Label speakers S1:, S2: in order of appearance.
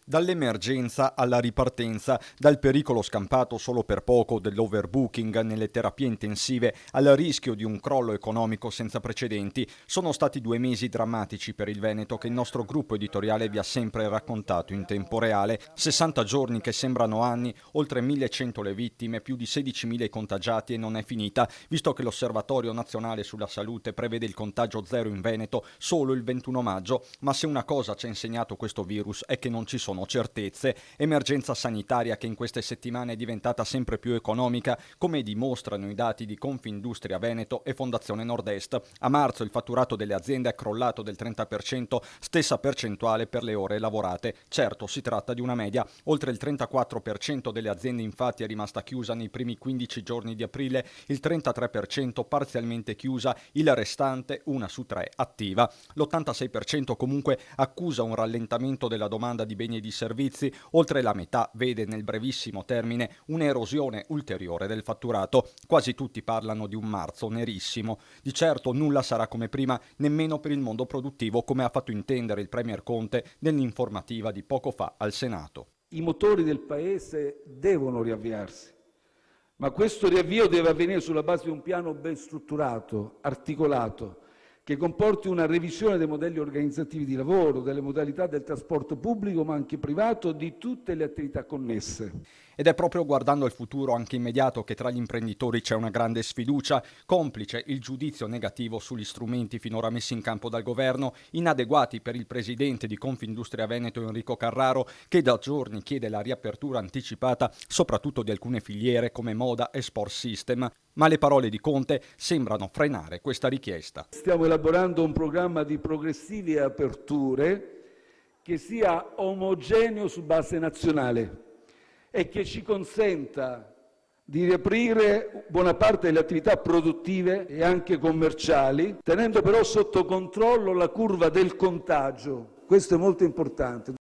S1: Dall'emergenza alla ripartenza, dal pericolo scampato solo per poco dell'overbooking nelle terapie intensive al rischio di un crollo economico senza precedenti, sono stati 2 mesi drammatici per il Veneto che il nostro gruppo editoriale vi ha sempre raccontato in tempo reale. 60 giorni che sembrano anni, oltre 1.100 le vittime, più di 16.000 i contagiati e non è finita, visto che l'Osservatorio Nazionale sulla Salute prevede il contagio zero in Veneto solo il 21 maggio. Ma se una cosa ci ha insegnato questo virus è che non ci sono certezze. Emergenza sanitaria che in queste settimane è diventata sempre più economica, come dimostrano i dati di Confindustria Veneto e Fondazione Nord-Est. A marzo il fatturato delle aziende è crollato del 30%, stessa percentuale per le ore lavorate. Certo, si tratta di una media. Oltre il 34% delle aziende infatti è rimasta chiusa nei primi 15 giorni di aprile, il 33% parzialmente chiusa, il restante, 1 su 3, attiva. L'86% comunque accusa un rallentamento della domanda di beni e di servizi, oltre la metà vede nel brevissimo termine un'erosione ulteriore del fatturato. Quasi tutti parlano di un marzo nerissimo. Di certo nulla sarà come prima, nemmeno per il mondo produttivo, come ha fatto intendere il Premier Conte nell'informativa di poco fa al Senato.
S2: I motori del Paese devono riavviarsi, ma questo riavvio deve avvenire sulla base di un piano ben strutturato, articolato, che comporti una revisione dei modelli organizzativi di lavoro, delle modalità del trasporto pubblico ma anche privato, di tutte le attività connesse.
S1: Ed è proprio guardando al futuro anche immediato che tra gli imprenditori c'è una grande sfiducia, complice il giudizio negativo sugli strumenti finora messi in campo dal governo, inadeguati per il presidente di Confindustria Veneto Enrico Carraro, che da giorni chiede la riapertura anticipata soprattutto di alcune filiere come moda e sport system. Ma le parole di Conte sembrano frenare questa richiesta.
S2: Stiamo elaborando un programma di progressive aperture che sia omogeneo su base nazionale e che ci consenta di riaprire buona parte delle attività produttive e anche commerciali, tenendo però sotto controllo la curva del contagio. Questo è molto importante.